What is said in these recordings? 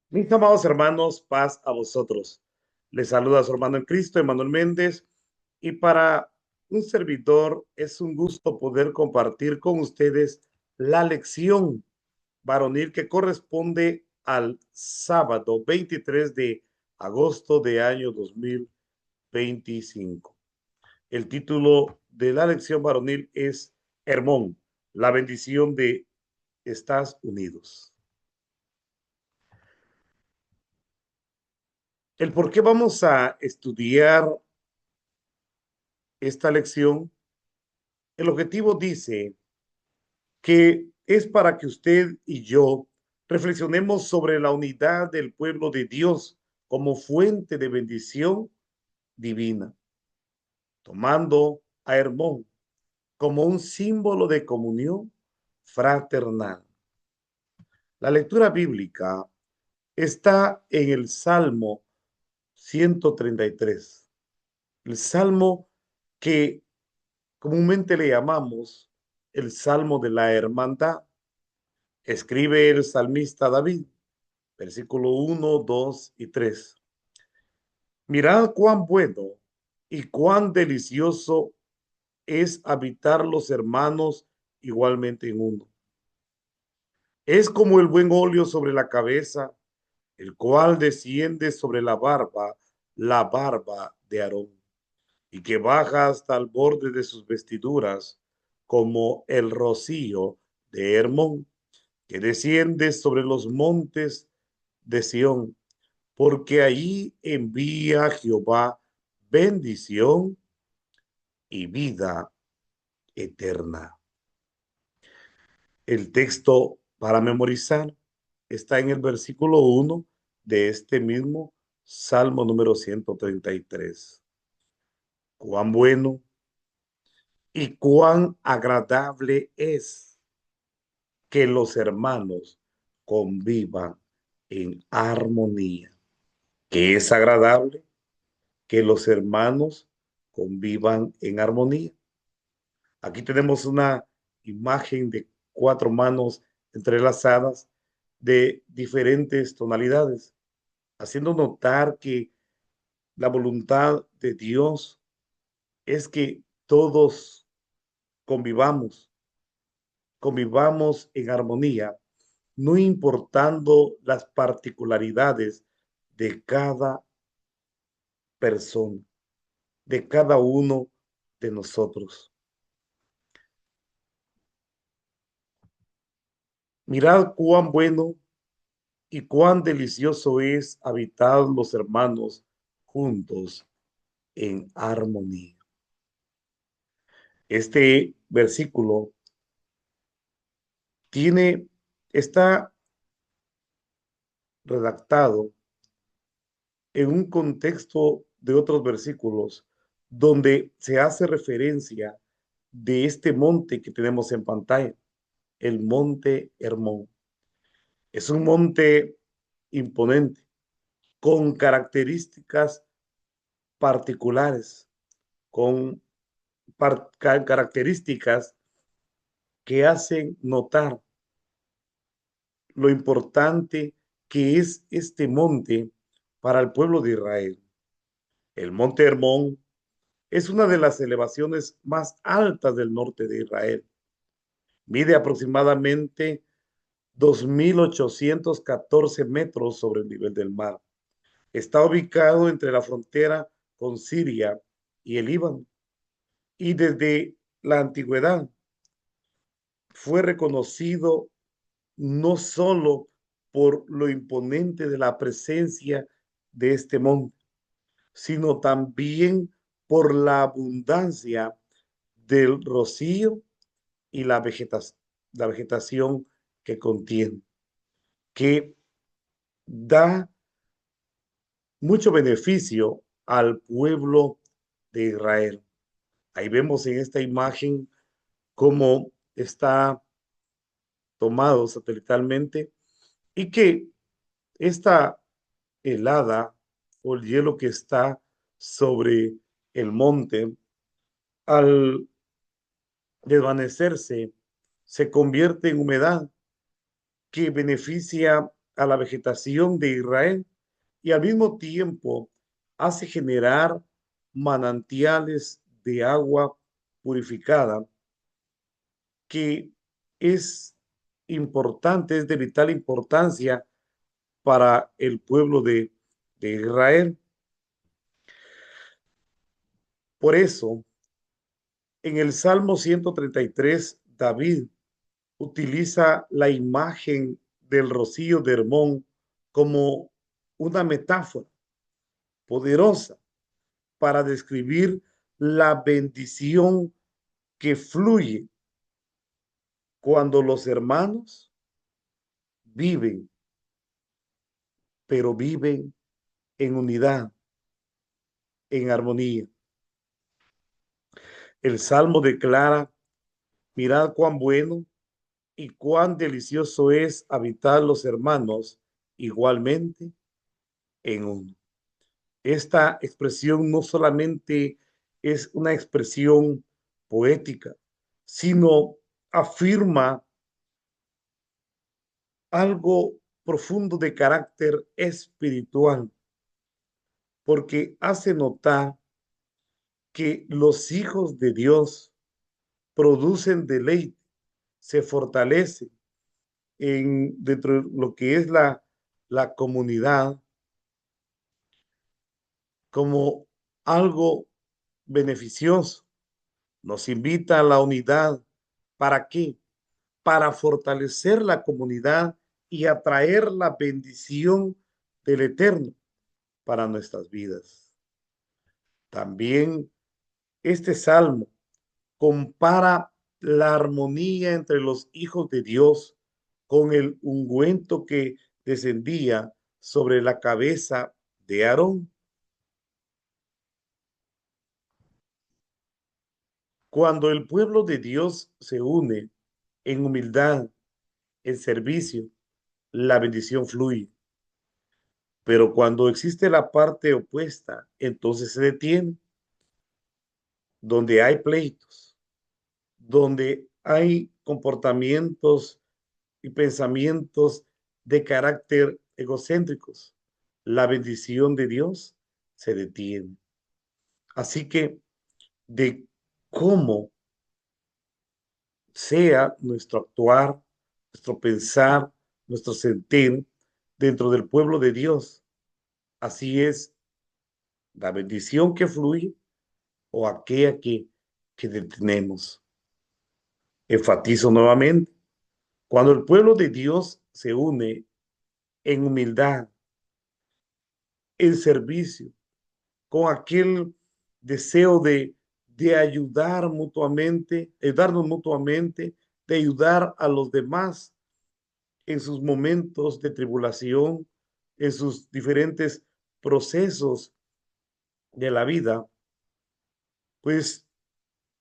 Mis amados hermanos, paz a vosotros. Les saluda su hermano en Cristo, Emanuel Méndez, y para un servidor es un gusto poder compartir con ustedes la lección varonil que corresponde al sábado 23 de agosto de año 2025. El título de la lección varonil es Hermón, la bendición de Estados Unidos. El por qué vamos a estudiar esta lección, el objetivo dice que es para que usted y yo reflexionemos sobre la unidad del pueblo de Dios como fuente de bendición divina, tomando a Hermón como un símbolo de comunión fraternal. La lectura bíblica está en el Salmo 133, el Salmo que comúnmente le llamamos el Salmo de la Hermandad. Escribe el salmista David, versículo 1, 2 y 3. Mirad cuán bueno y cuán delicioso es habitar los hermanos igualmente en uno. Es como el buen óleo sobre la cabeza, el cual desciende sobre la barba de Aarón, y que baja hasta el borde de sus vestiduras, como el rocío de Hermón, que desciende sobre los montes de Sión, porque allí envía Jehová bendición y vida eterna. El texto para memorizar está en el versículo 1 de este mismo Salmo número 133. Cuán bueno y cuán agradable es que los hermanos convivan en armonía. Que es agradable que los hermanos convivan en armonía. Aquí tenemos una imagen de cuatro manos entrelazadas de diferentes tonalidades, haciendo notar que la voluntad de Dios es que todos convivamos, convivamos en armonía, no importando las particularidades de cada persona, de cada uno de nosotros. Mirad cuán bueno y cuán delicioso es habitar los hermanos juntos en armonía. Este versículo está redactado en un contexto de otros versículos donde se hace referencia de este monte que tenemos en pantalla, el monte Hermón. Es un monte imponente, con características particulares, con características que hacen notar lo importante que es este monte para el pueblo de Israel. El monte Hermón es una de las elevaciones más altas del norte de Israel. Mide aproximadamente 2.814 metros sobre el nivel del mar. Está ubicado entre la frontera con Siria y el Líbano. Y desde la antigüedad fue reconocido no solo por lo imponente de la presencia de este monte, sino también por la abundancia del rocío y la vegetación que contiene, que da mucho beneficio al pueblo de Israel. Ahí vemos en esta imagen cómo está tomado satelitalmente y que esta helada o el hielo que está sobre el monte, al desvanecerse, se convierte en humedad que beneficia a la vegetación de Israel y al mismo tiempo hace generar manantiales de agua purificada que es importante, es de vital importancia para el pueblo de Israel. Por eso, en el Salmo 133, David utiliza la imagen del rocío de Hermón como una metáfora poderosa para describir la bendición que fluye cuando los hermanos viven, pero viven en unidad, en armonía. El Salmo declara: mirad cuán bueno y cuán delicioso es habitar los hermanos igualmente en uno. Esta expresión no solamente es una expresión poética, sino afirma algo profundo de carácter espiritual, porque hace notar que los hijos de Dios producen deleite, se fortalecen dentro de lo que es la comunidad como algo beneficioso. Nos invita a la unidad. ¿Para qué? Para fortalecer la comunidad y atraer la bendición del Eterno para nuestras vidas. También este salmo compara la armonía entre los hijos de Dios con el ungüento que descendía sobre la cabeza de Aarón. Cuando el pueblo de Dios se une en humildad, en servicio, la bendición fluye. Pero cuando existe la parte opuesta, entonces se detiene, donde hay pleitos, donde hay comportamientos y pensamientos de carácter egocéntricos. La bendición de Dios se detiene. Así que de cómo sea nuestro actuar, nuestro pensar, nuestro sentir dentro del pueblo de Dios, así es la bendición que fluye o aquella que detenemos. Enfatizo nuevamente, cuando el pueblo de Dios se une en humildad, en servicio, con aquel deseo de ayudar mutuamente, ayudarnos mutuamente, de ayudar a los demás en sus momentos de tribulación, en sus diferentes procesos de la vida, pues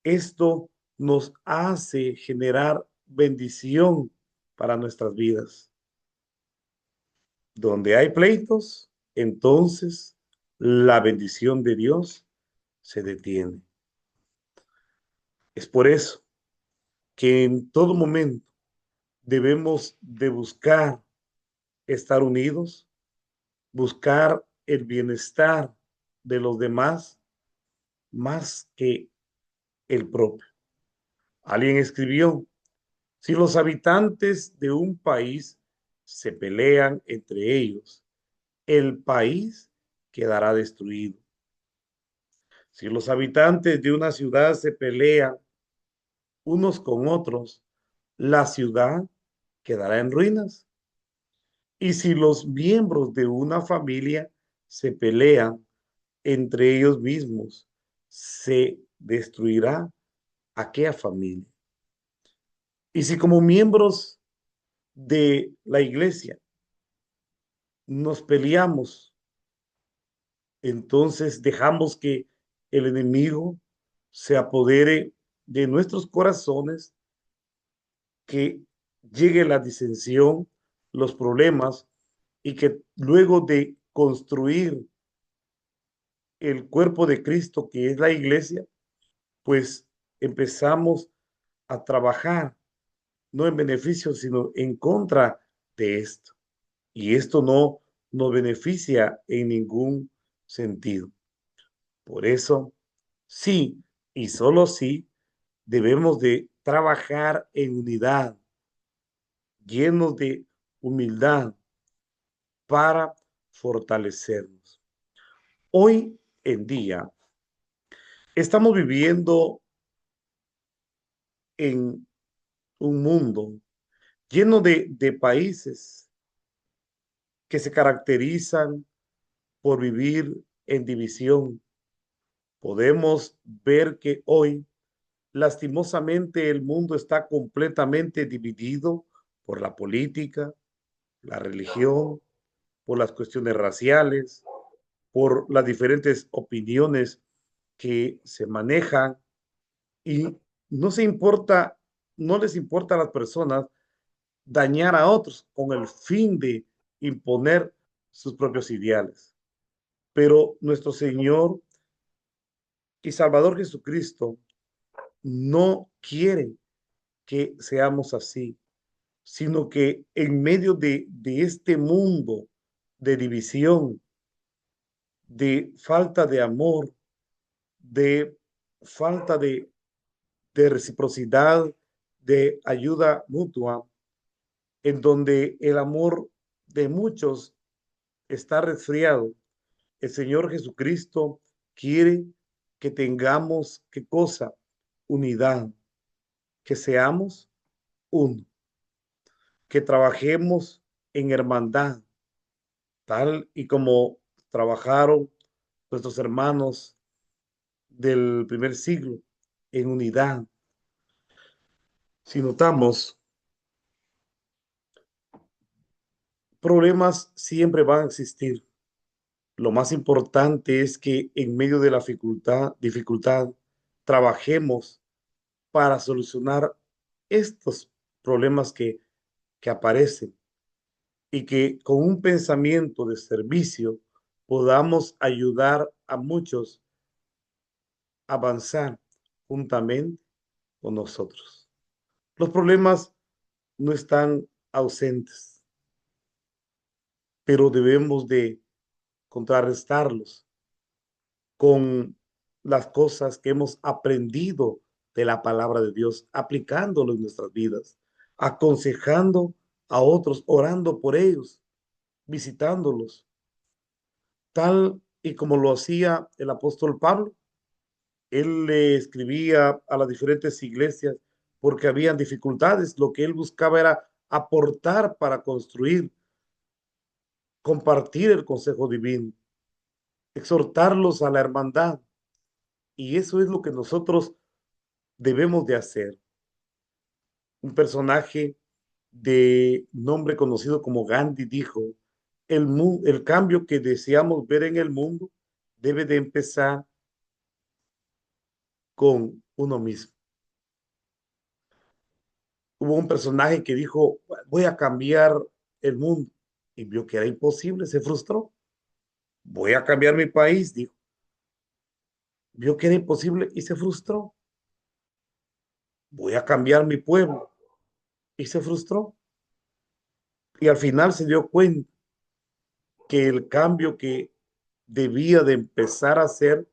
esto nos hace generar bendición para nuestras vidas. Donde hay pleitos, entonces la bendición de Dios se detiene. Es por eso que en todo momento debemos de buscar estar unidos, buscar el bienestar de los demás más que el propio. Alguien escribió: si los habitantes de un país se pelean entre ellos, el país quedará destruido. Si los habitantes de una ciudad se pelean unos con otros, la ciudad quedará en ruinas. Y si los miembros de una familia se pelean entre ellos mismos, se destruirá aquella familia. Y si como miembros de la iglesia nos peleamos, entonces dejamos que el enemigo se apodere de nuestros corazones, que llegue la disensión, los problemas, y que luego de construir el cuerpo de Cristo, que es la iglesia, pues empezamos a trabajar, no en beneficio, sino en contra de esto. y esto no nos beneficia en ningún sentido. Por eso, sí, y solo sí, debemos de trabajar en unidad, llenos de humildad para fortalecernos. Hoy en día estamos viviendo en un mundo lleno de países que se caracterizan por vivir en división. Podemos ver que hoy, lastimosamente, el mundo está completamente dividido por la política, la religión, por las cuestiones raciales, por las diferentes opiniones que se manejan y no se importa, no les importa a las personas dañar a otros con el fin de imponer sus propios ideales. Pero nuestro Señor y Salvador Jesucristo no quiere que seamos así, sino que en medio de este mundo de división, de falta de amor, de falta de reciprocidad, de ayuda mutua, en donde el amor de muchos está resfriado, el Señor Jesucristo quiere que tengamos, ¿qué cosa? Unidad, que seamos uno, que trabajemos en hermandad, tal y como trabajaron nuestros hermanos del primer siglo, en unidad. Si notamos, problemas siempre van a existir. Lo más importante es que en medio de la dificultad trabajemos para solucionar estos problemas que aparecen y que con un pensamiento de servicio podamos ayudar a muchos a avanzar juntamente con nosotros. Los problemas no están ausentes, pero debemos de contrarrestarlos con las cosas que hemos aprendido de la palabra de Dios, aplicándolo en nuestras vidas, aconsejando a otros, orando por ellos, visitándolos, tal y como lo hacía el apóstol Pablo. Él le escribía a las diferentes iglesias porque habían dificultades. Lo que él buscaba era aportar para construir, compartir el consejo divino, exhortarlos a la hermandad. Y eso es lo que nosotros debemos de hacer. Un personaje de nombre conocido como Gandhi dijo, el cambio que deseamos ver en el mundo debe de empezar con uno mismo. Hubo un personaje que dijo, voy a cambiar el mundo, y vio que era imposible, se frustró. Voy a cambiar mi país, dijo. Vio que era imposible y se frustró. Voy a cambiar mi pueblo y se frustró. Y al final se dio cuenta que el cambio que debía de empezar a hacer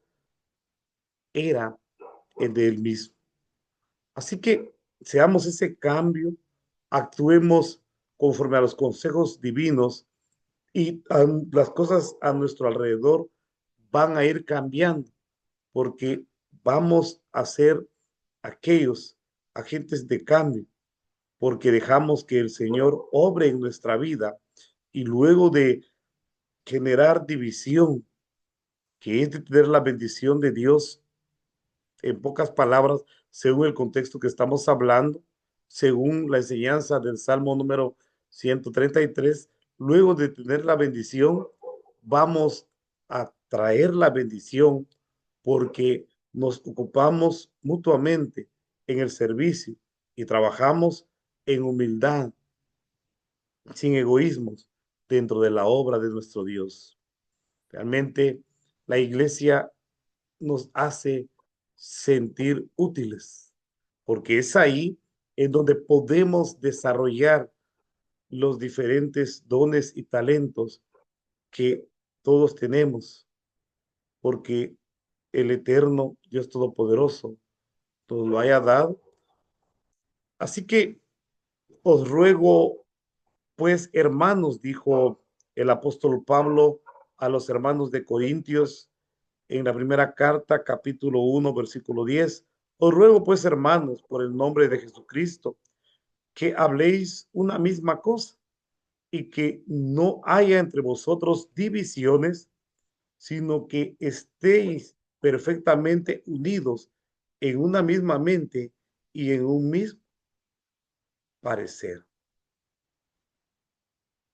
era el de él mismo. Así que seamos ese cambio, actuemos conforme a los consejos divinos y las cosas a nuestro alrededor van a ir cambiando porque vamos a ser aquellos agentes de cambio porque dejamos que el Señor obre en nuestra vida y luego de generar división, que es de tener la bendición de Dios, en pocas palabras, según el contexto que estamos hablando, según la enseñanza del Salmo número 133, luego de tener la bendición, vamos a traer la bendición porque nos ocupamos mutuamente en el servicio y trabajamos en humildad, sin egoísmos, dentro de la obra de nuestro Dios. Realmente la iglesia nos hace sentir útiles, porque es ahí en donde podemos desarrollar los diferentes dones y talentos que todos tenemos, porque el eterno Dios Todopoderoso nos lo haya dado. Así que os ruego, pues, hermanos, dijo el apóstol Pablo a los hermanos de Corintios en la primera carta, capítulo 1, versículo 10. Os ruego, pues, hermanos, por el nombre de Jesucristo, que habléis una misma cosa y que no haya entre vosotros divisiones, sino que estéis perfectamente unidos en una misma mente y en un mismo parecer.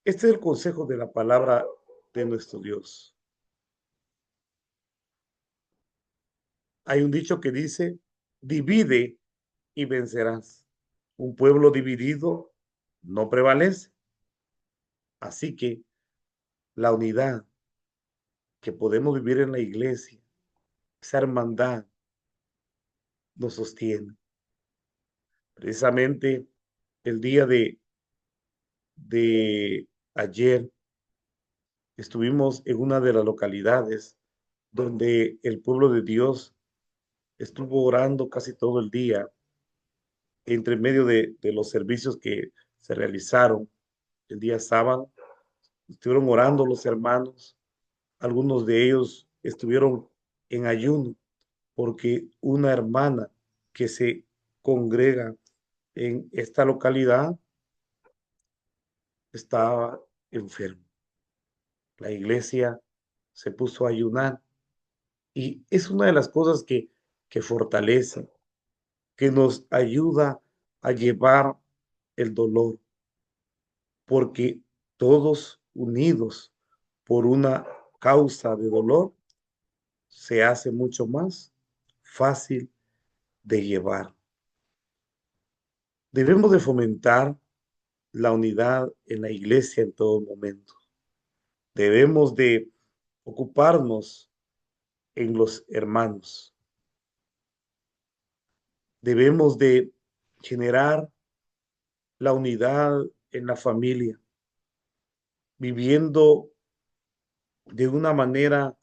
Este es el consejo de la palabra de nuestro Dios. Hay un dicho que dice, divide y vencerás. Un pueblo dividido no prevalece. Así que la unidad que podemos vivir en la iglesia, esa hermandad, nos sostiene. Precisamente el día de ayer estuvimos en una de las localidades donde el pueblo de Dios estuvo orando casi todo el día entre medio de los servicios que se realizaron el día sábado. Estuvieron orando los hermanos, algunos de ellos estuvieron en ayuno porque una hermana que se congrega en esta localidad estaba enferma. La iglesia se puso a ayunar y es una de las cosas que fortalece, que nos ayuda a llevar el dolor, porque todos unidos por una causa de dolor se hace mucho más fácil de llevar. Debemos de fomentar la unidad en la iglesia en todo momento. Debemos de ocuparnos en los hermanos. Debemos de generar la unidad en la familia, viviendo de una manera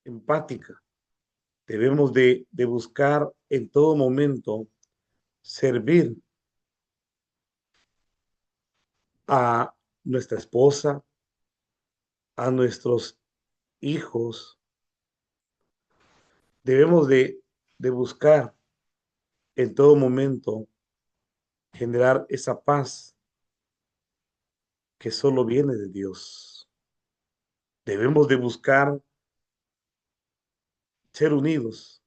empática. Debemos de buscar en todo momento servir a nuestra esposa, a nuestros hijos. Debemos de buscar en todo momento generar esa paz que solo viene de Dios. Debemos de buscar ser unidos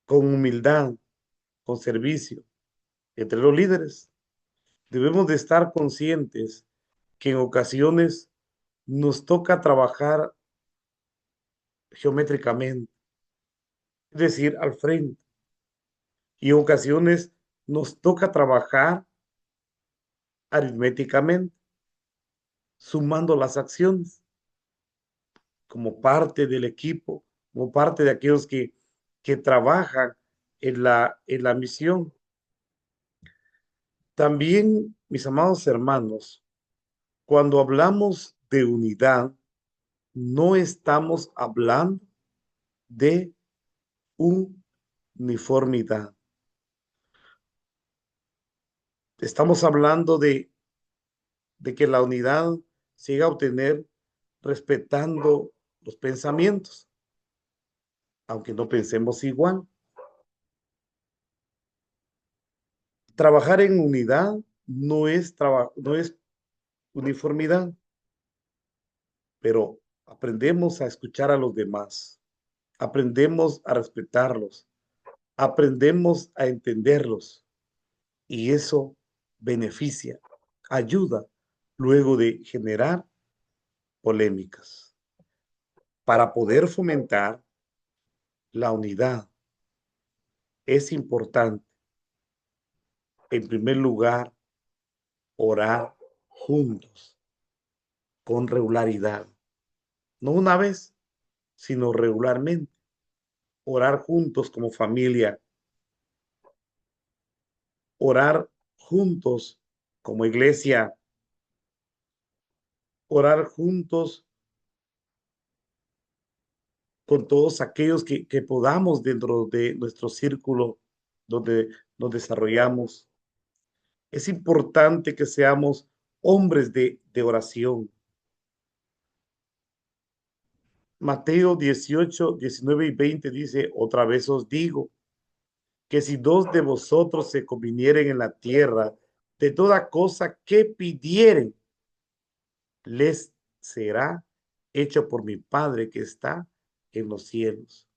con humildad, con servicio entre los líderes. Debemos de estar conscientes que en ocasiones nos toca trabajar geométricamente, es decir, al frente, y en ocasiones nos toca trabajar aritméticamente, sumando las acciones como parte del equipo, como parte de aquellos que trabajan en la misión. También, mis amados hermanos, cuando hablamos de unidad, no estamos hablando de uniformidad. Estamos hablando de que la unidad se llega a obtener respetando los pensamientos, aunque no pensemos igual. Trabajar en unidad no es uniformidad, pero aprendemos a escuchar a los demás, aprendemos a respetarlos, aprendemos a entenderlos y eso beneficia, ayuda luego de generar polémicas. Para poder fomentar la unidad es importante, en primer lugar, orar juntos con regularidad, no una vez, sino regularmente. Orar juntos como familia, orar juntos como iglesia, orar juntos con todos aquellos que podamos dentro de nuestro círculo donde nos desarrollamos. Es importante que seamos hombres de oración. Mateo 18, 19 y 20 dice, otra vez os digo, que si dos de vosotros se convinieren en la tierra de toda cosa que pidieren, les será hecho por mi Padre que está en los cielos.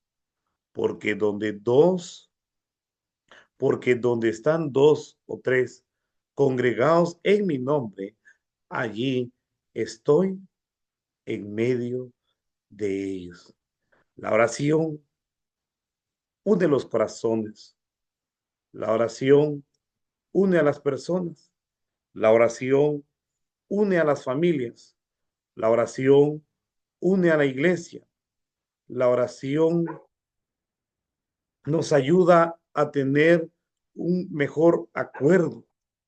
Porque donde dos, porque donde están dos o tres congregados en mi nombre, allí estoy en medio de ellos. La oración une los corazones. La oración une a las personas. La oración une a las familias. La oración une a la iglesia. La oración nos ayuda a tener un mejor acuerdo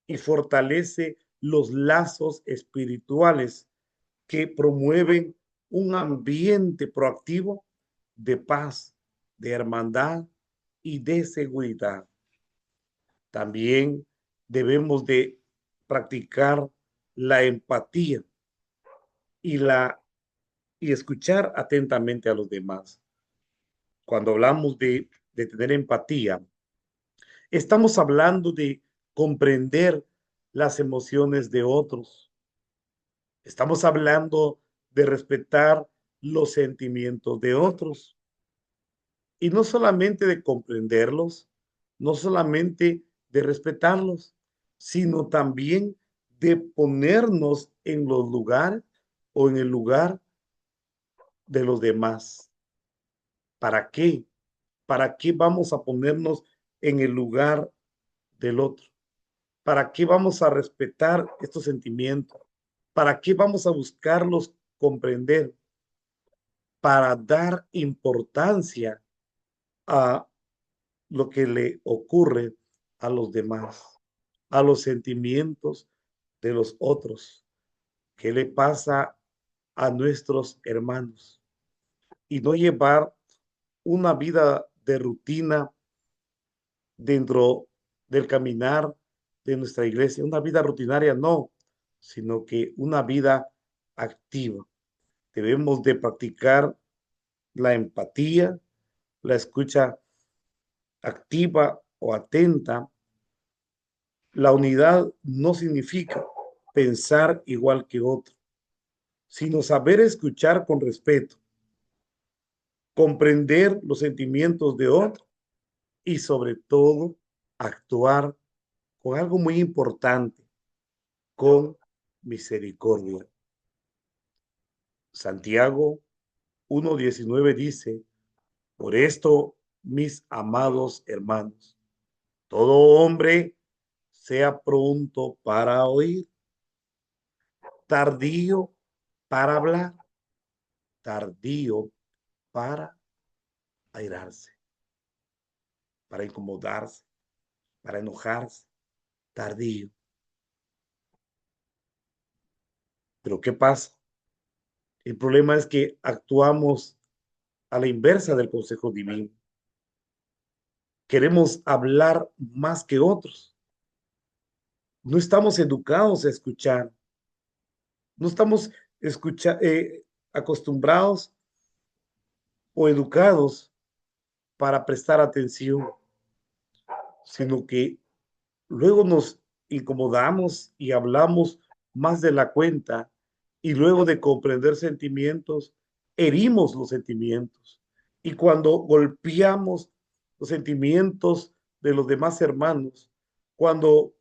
y fortalece los lazos espirituales que promueven un ambiente proactivo de paz, de hermandad y de seguridad. También debemos de practicar la empatía y y escuchar atentamente a los demás. Cuando hablamos de tener empatía, estamos hablando de comprender las emociones de otros. Estamos hablando de respetar los sentimientos de otros. Y no solamente de comprenderlos, no solamente de respetarlos, sino también de ponernos en los lugares o en el lugar de los demás. ¿Para qué? ¿Para qué vamos a ponernos en el lugar del otro? ¿Para qué vamos a respetar estos sentimientos? ¿Para qué vamos a buscarlos comprender? Para dar importancia a lo que le ocurre a los demás, a los sentimientos de los otros. ¿Qué le pasa a nuestros hermanos? Y no llevar una vida de rutina dentro del caminar de nuestra iglesia, una vida rutinaria no, sino que una vida activa. Debemos de practicar la empatía, la escucha activa o atenta. La unidad no significa pensar igual que otro, sino saber escuchar con respeto, comprender los sentimientos de otro y sobre todo actuar con algo muy importante, con misericordia. Santiago 1:19 dice, por esto, mis amados hermanos, todo hombre sea pronto para oír, tardío para hablar, tardío para airarse, para incomodarse, para enojarse, tardío. Pero ¿qué pasa? El problema es que actuamos a la inversa del consejo divino. Queremos hablar más que otros. No estamos educados a escuchar. No estamos acostumbrados o educados para prestar atención, sino que luego nos incomodamos y hablamos más de la cuenta y luego de comprender sentimientos, herimos los sentimientos. Y cuando golpeamos los sentimientos de los demás hermanos, cuando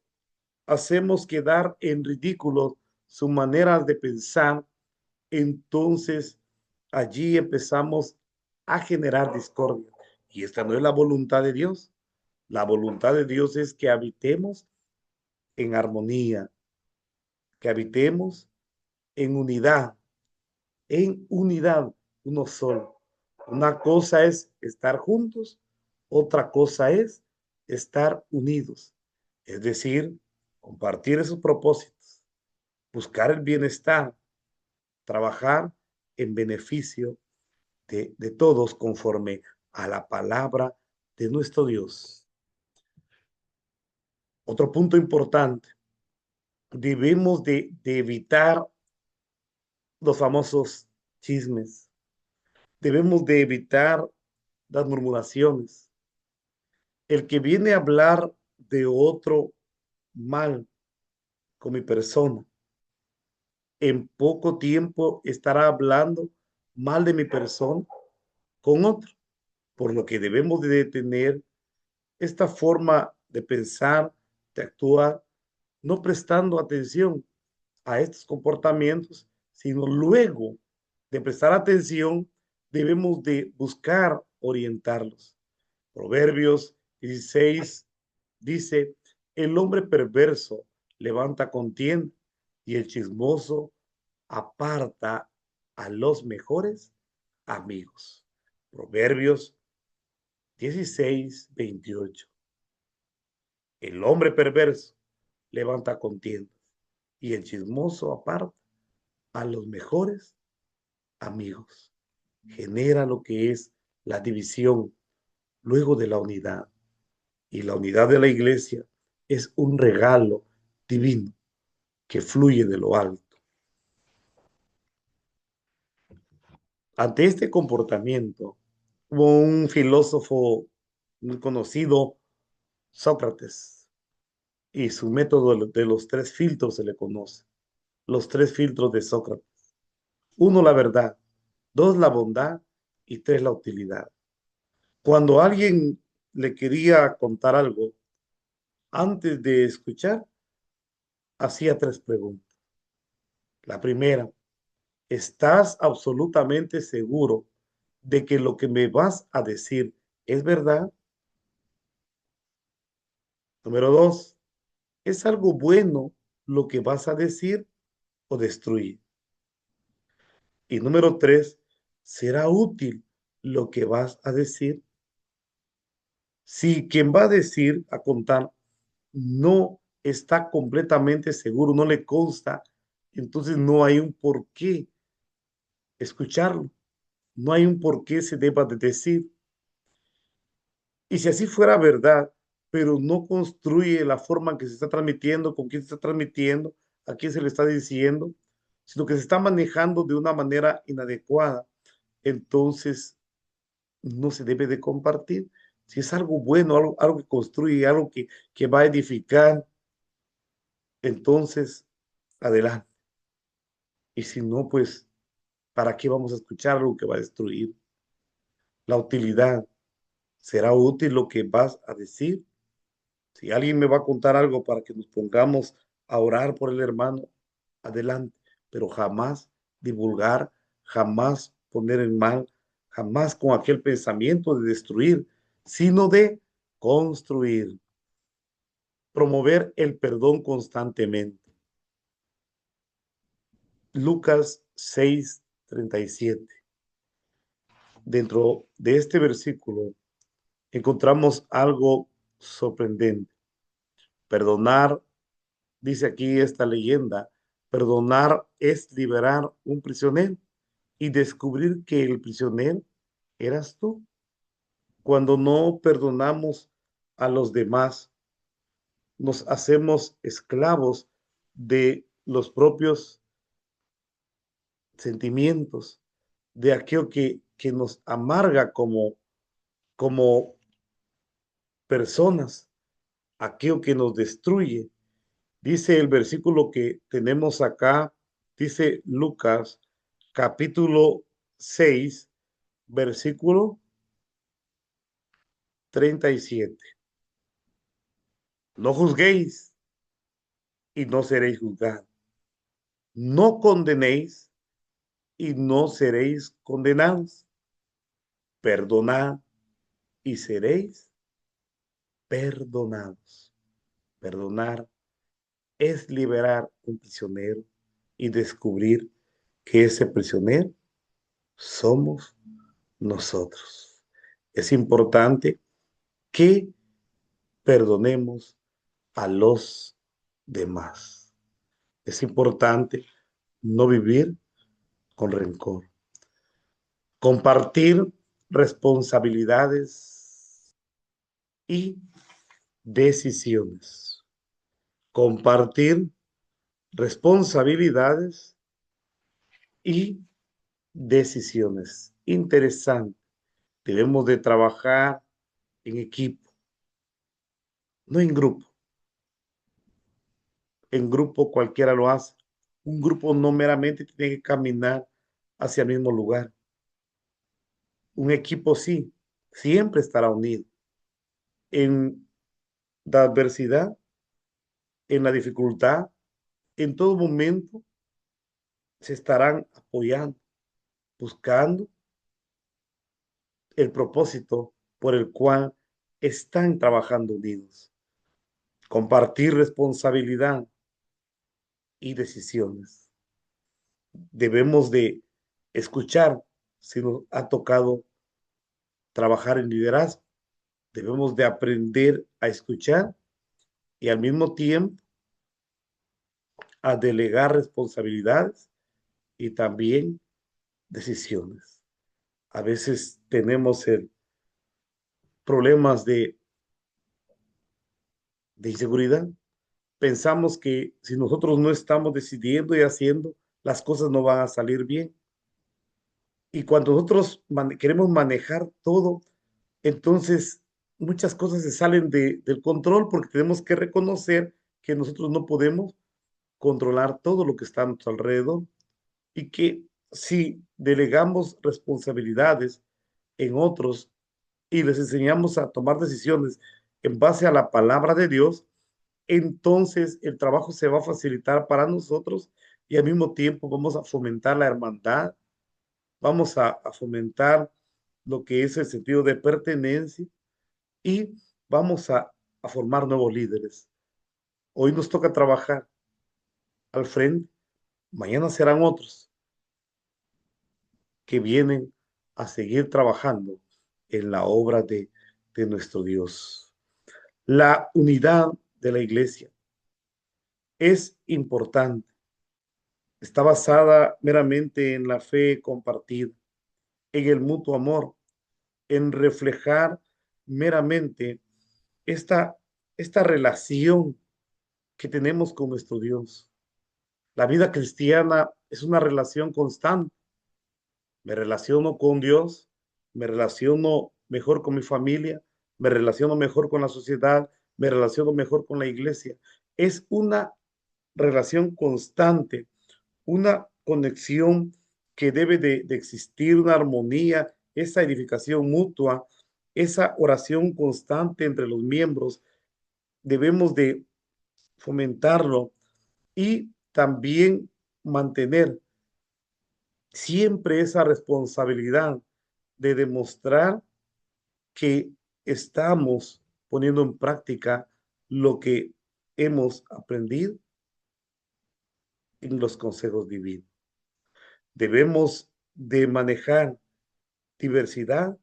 hacemos quedar en ridículo su manera de pensar, entonces allí empezamos a generar discordia. Y esta no es la voluntad de Dios. La voluntad de Dios es que habitemos en armonía, que habitemos en unidad, uno solo. Una cosa es estar juntos, otra cosa es estar unidos. Es decir, compartir esos propósitos, buscar el bienestar, trabajar en beneficio de todos conforme a la palabra de nuestro Dios. Otro punto importante, debemos de evitar los famosos chismes, debemos de evitar las murmuraciones. El que viene a hablar de otro mal con mi persona, en poco tiempo estará hablando mal de mi persona con otro, por lo que debemos de detener esta forma de pensar, de actuar, no prestando atención a estos comportamientos, sino luego de prestar atención, debemos de buscar orientarlos. Proverbios 16 dice, el hombre perverso levanta contienda y el chismoso aparta a los mejores amigos. Proverbios 16:28. El hombre perverso levanta contiendas y el chismoso aparta a los mejores amigos. Genera lo que es la división luego de la unidad. Y la unidad de la iglesia es un regalo divino que fluye de lo alto. Ante este comportamiento, hubo un filósofo muy conocido, Sócrates, y su método de los tres filtros se le conoce. Los tres filtros de Sócrates. Uno, la verdad. Dos, la bondad. Y tres, la utilidad. Cuando alguien le quería contar algo, antes de escuchar, hacía tres preguntas. La primera, ¿estás absolutamente seguro de que lo que me vas a decir es verdad? Número dos, ¿es algo bueno lo que vas a decir o destruir? Y número tres, ¿será útil lo que vas a decir? Si quien va a decir, a contar, no está completamente seguro, no le consta, entonces no hay un por qué escucharlo, no hay un por qué se deba de decir. Y si así fuera verdad, pero no construye la forma en que se está transmitiendo, con quién se está transmitiendo, a quién se le está diciendo, sino que se está manejando de una manera inadecuada, entonces no se debe de compartir. Si es algo bueno, algo que construye, algo que va a edificar, entonces adelante. Y si no, pues, ¿para qué vamos a escuchar algo que va a destruir? La utilidad. ¿Será útil lo que vas a decir? Si alguien me va a contar algo para que nos pongamos a orar por el hermano, adelante, pero jamás divulgar, jamás poner en mal, jamás con aquel pensamiento de destruir, sino de construir, promover el perdón constantemente. Lucas 6:37. Dentro de este versículo encontramos algo sorprendente. Perdonar, dice aquí esta leyenda, perdonar es liberar un prisionero y descubrir que el prisionero eras tú. Cuando no perdonamos a los demás, nos hacemos esclavos de los propios sentimientos, de aquello que nos amarga como personas, aquello que nos destruye. Dice el versículo que tenemos acá, dice Lucas capítulo 6, versículo 37. No juzguéis y no seréis juzgados. No condenéis y no seréis condenados. Perdonad y seréis perdonados. Perdonar es liberar un prisionero y descubrir que ese prisionero somos nosotros. Es importante que perdonemos a los de más. Es importante no vivir con rencor. Compartir responsabilidades y decisiones. Compartir responsabilidades y decisiones. Interesante. Debemos de trabajar en equipo, no en grupo. En grupo cualquiera lo hace. Un grupo no meramente tiene que caminar hacia el mismo lugar. Un equipo sí, siempre estará unido. En la adversidad, en la dificultad, en todo momento se estarán apoyando, buscando el propósito por el cual están trabajando unidos. Compartir responsabilidad y decisiones. Debemos de escuchar si nos ha tocado trabajar en liderazgo. Debemos de aprender a escuchar y al mismo tiempo a delegar responsabilidades y también decisiones. A veces tenemos problemas de inseguridad. Pensamos que si nosotros no estamos decidiendo y haciendo, las cosas no van a salir bien. Y cuando nosotros queremos manejar todo, entonces muchas cosas se salen del control porque tenemos que reconocer que nosotros no podemos controlar todo lo que está a nuestro alrededor y que si delegamos responsabilidades en otros y les enseñamos a tomar decisiones en base a la palabra de Dios, entonces el trabajo se va a facilitar para nosotros y al mismo tiempo vamos a fomentar la hermandad, vamos a fomentar lo que es el sentido de pertenencia y vamos a formar nuevos líderes. Hoy nos toca trabajar al frente, mañana serán otros que vienen a seguir trabajando en la obra de nuestro Dios. La unidad de la iglesia es importante. Está basada meramente en la fe compartida, en el mutuo amor, en reflejar meramente esta, esta relación que tenemos con nuestro Dios. La vida cristiana es una relación constante. Me relaciono con Dios, me relaciono mejor con mi familia, me relaciono mejor con la sociedad, me relaciono mejor con la iglesia. Es una relación constante, una conexión que debe de existir, una armonía, esa edificación mutua, esa oración constante entre los miembros. Debemos de fomentarlo y también mantener siempre esa responsabilidad de demostrar que estamos poniendo en práctica lo que hemos aprendido en los consejos divinos. Debemos de manejar diversidad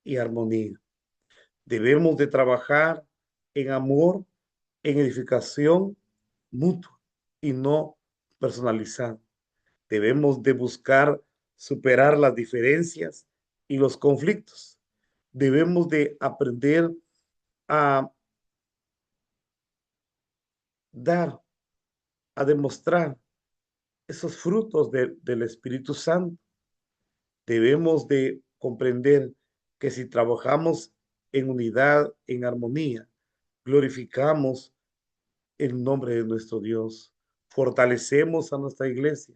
y armonía. Debemos de trabajar en amor, en edificación mutua y no personalizada. Debemos de buscar superar las diferencias y los conflictos. Debemos de aprender a dar, a demostrar esos frutos del Espíritu Santo. Debemos de comprender que si trabajamos en unidad, en armonía, glorificamos el nombre de nuestro Dios, fortalecemos a nuestra iglesia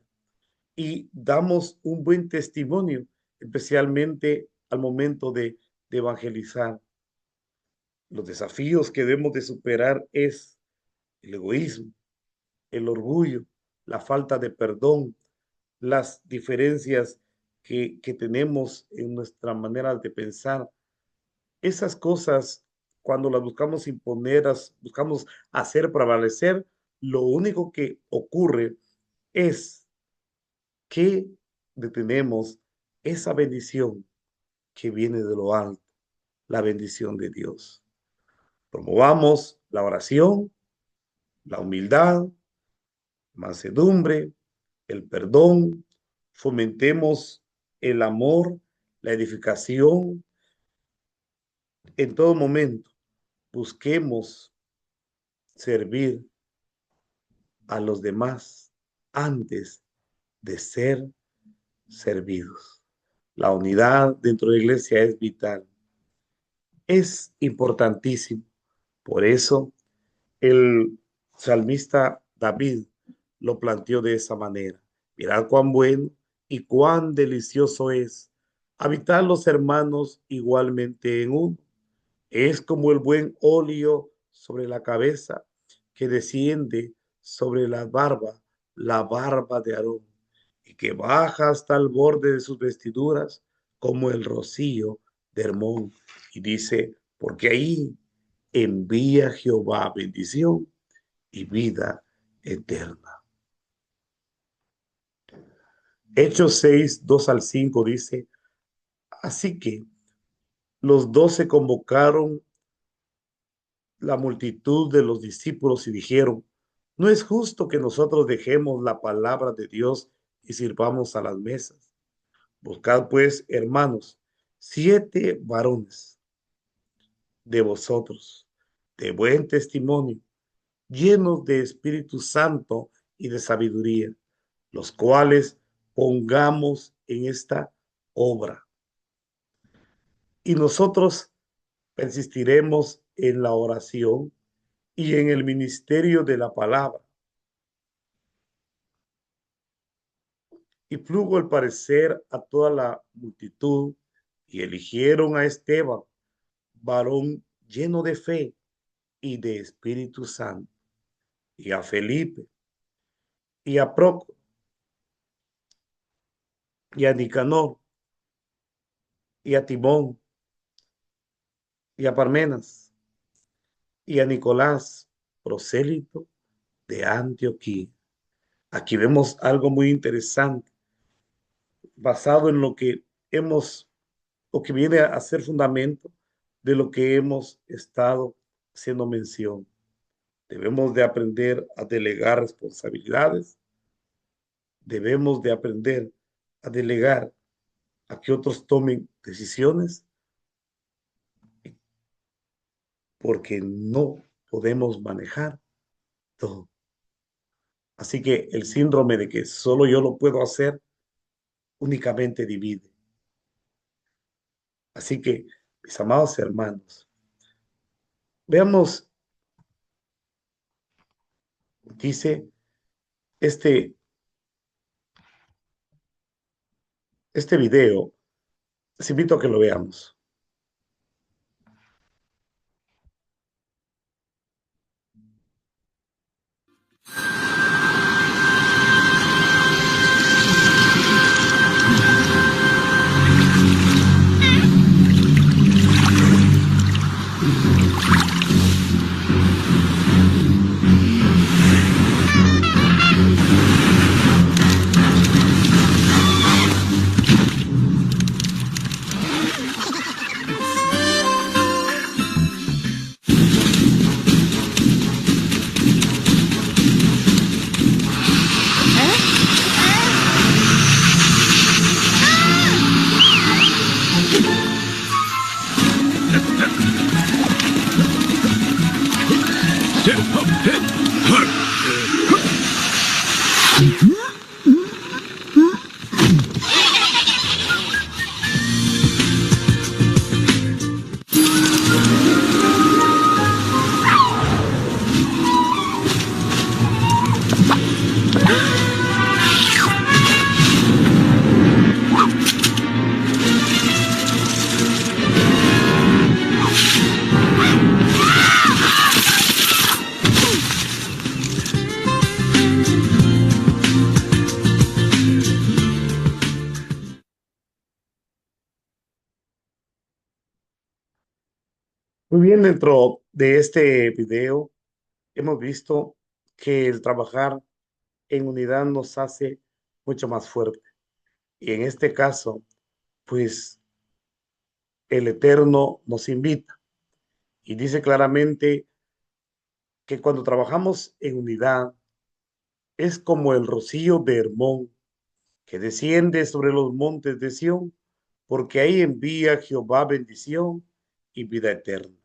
y damos un buen testimonio, especialmente al momento de evangelizar. Los desafíos que debemos de superar es el egoísmo, el orgullo, la falta de perdón, las diferencias que tenemos en nuestra manera de pensar. Esas cosas, cuando las buscamos imponer, las buscamos hacer prevalecer, lo único que ocurre es que detenemos esa bendición que viene de lo alto, la bendición de Dios. Promovamos la oración, la humildad, mansedumbre, el perdón, fomentemos el amor, la edificación en todo momento. Busquemos servir a los demás antes de ser servidos. La unidad dentro de la iglesia es vital, es importantísimo. Por eso el salmista David lo planteó de esa manera. Mirad cuán bueno y cuán delicioso es habitar los hermanos igualmente en uno. Es como el buen óleo sobre la cabeza que desciende sobre la barba de Aarón, y que baja hasta el borde de sus vestiduras como el rocío de Hermón. Y dice, porque ahí envía Jehová bendición y vida eterna. Hechos 6, 2 al 5 dice, así que los 12 convocaron la multitud de los discípulos y dijeron, no es justo que nosotros dejemos la palabra de Dios y sirvamos a las mesas. Buscad pues, hermanos, 7 varones de vosotros, de buen testimonio, llenos de Espíritu Santo y de sabiduría, los cuales pongamos en esta obra. Y nosotros persistiremos en la oración y en el ministerio de la palabra. Y plugo el parecer a toda la multitud, y eligieron a Esteban, varón lleno de fe y de Espíritu Santo, y a Felipe, y a Proco, y a Nicanor, y a Timón, y a Parmenas, y a Nicolás, prosélito de Antioquía. Aquí vemos algo muy interesante, basado en lo que hemos, o que viene a ser fundamento de lo que hemos estado haciendo mención. Debemos de aprender a delegar responsabilidades, debemos de aprender a delegar a que otros tomen decisiones, porque no podemos manejar todo. Así que el síndrome de que solo yo lo puedo hacer únicamente divide. Así que, mis amados hermanos, veamos, dice este video, les invito a que lo veamos. Muy bien, dentro de este video hemos visto que el trabajar en unidad nos hace mucho más fuerte. Y en este caso, pues el Eterno nos invita y dice claramente que cuando trabajamos en unidad es como el rocío de Hermón que desciende sobre los montes de Sión, porque ahí envía Jehová bendición y vida eterna.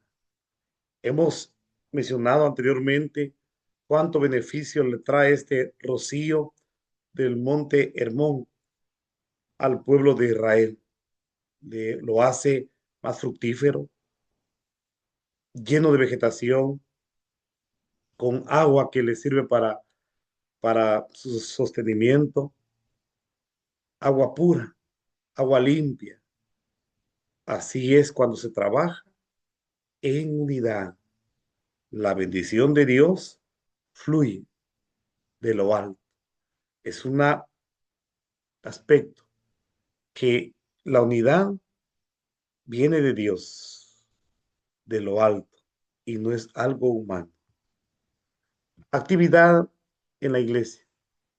Hemos mencionado anteriormente cuánto beneficio le trae este rocío del monte Hermón al pueblo de Israel. Lo hace más fructífero, lleno de vegetación, con agua que le sirve para su sostenimiento, agua pura, agua limpia. Así es cuando se trabaja en unidad. La bendición de Dios fluye de lo alto. Es un aspecto que la unidad viene de Dios, de lo alto, y no es algo humano. Actividad en la iglesia.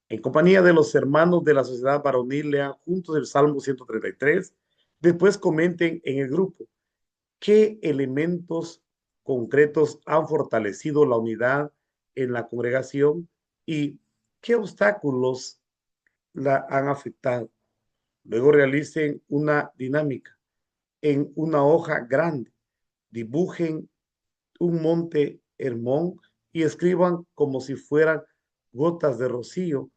En compañía de los hermanos de la sociedad varonil, lean juntos el Salmo 133. Después comenten en el grupo qué elementos concretos han fortalecido la unidad en la congregación y qué obstáculos la han afectado. Luego realicen una dinámica en una hoja grande. Dibujen un monte Hermón y escriban como si fueran gotas de rocío,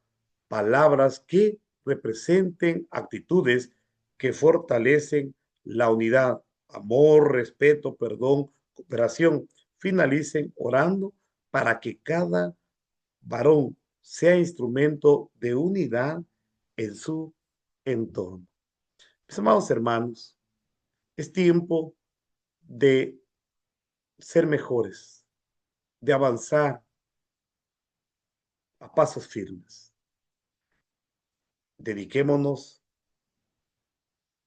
palabras que representen actitudes que fortalecen la unidad, amor, respeto, perdón, cooperación. Finalicen orando para que cada varón sea instrumento de unidad en su entorno. Mis amados hermanos, es tiempo de ser mejores, de avanzar a pasos firmes. Dediquémonos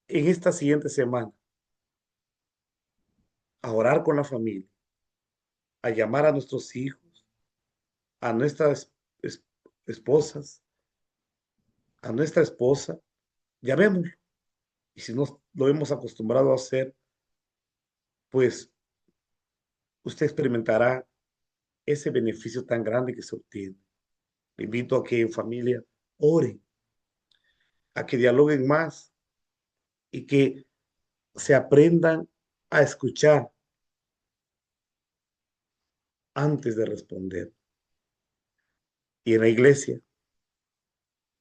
en esta siguiente semana a orar con la familia, a llamar a nuestros hijos, a nuestras esposas, a nuestra esposa, llamémoslo. Y si no lo hemos acostumbrado a hacer, pues usted experimentará ese beneficio tan grande que se obtiene. Le invito a que en familia oren, a que dialoguen más y que se aprendan a escuchar antes de responder. Y en la iglesia,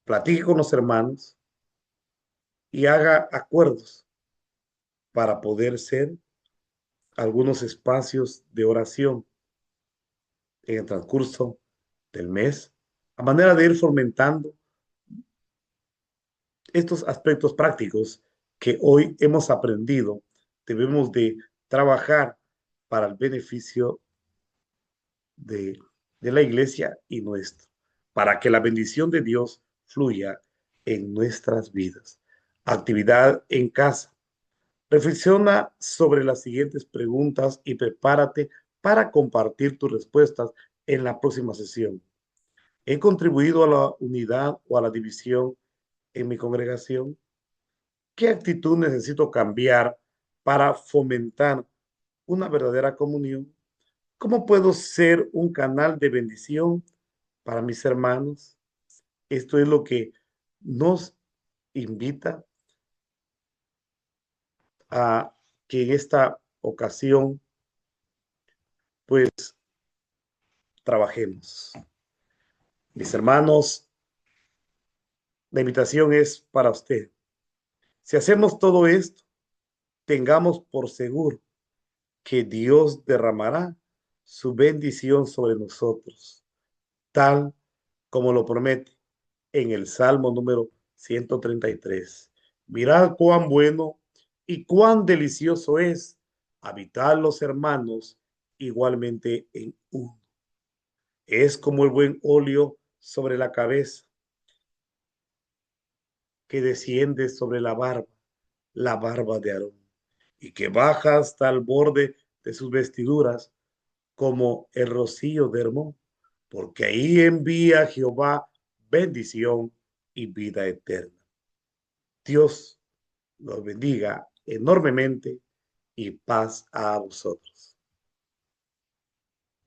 platique con los hermanos y haga acuerdos para poder ser algunos espacios de oración en el transcurso del mes, a manera de ir fomentando estos aspectos prácticos que hoy hemos aprendido, debemos de trabajar para el beneficio de, de la iglesia y nuestro, para que la bendición de Dios fluya en nuestras vidas. Actividad en casa. Reflexiona sobre las siguientes preguntas y prepárate para compartir tus respuestas en la próxima sesión. ¿He contribuido a la unidad o a la división en mi congregación? ¿Qué actitud necesito cambiar para fomentar una verdadera comunión? ¿Cómo puedo ser un canal de bendición para mis hermanos? Esto es lo que nos invita a que en esta ocasión, pues, trabajemos. Mis hermanos, la invitación es para usted. Si hacemos todo esto, tengamos por seguro que Dios derramará su bendición sobre nosotros, tal como lo promete en el Salmo número 133. Mirad cuán bueno y cuán delicioso es habitar los hermanos igualmente en uno. Es como el buen óleo sobre la cabeza que desciende sobre la barba de Aarón, y que baja hasta el borde de sus vestiduras como el rocío de Hermón, porque ahí envía Jehová bendición y vida eterna. Dios los bendiga enormemente y paz a vosotros.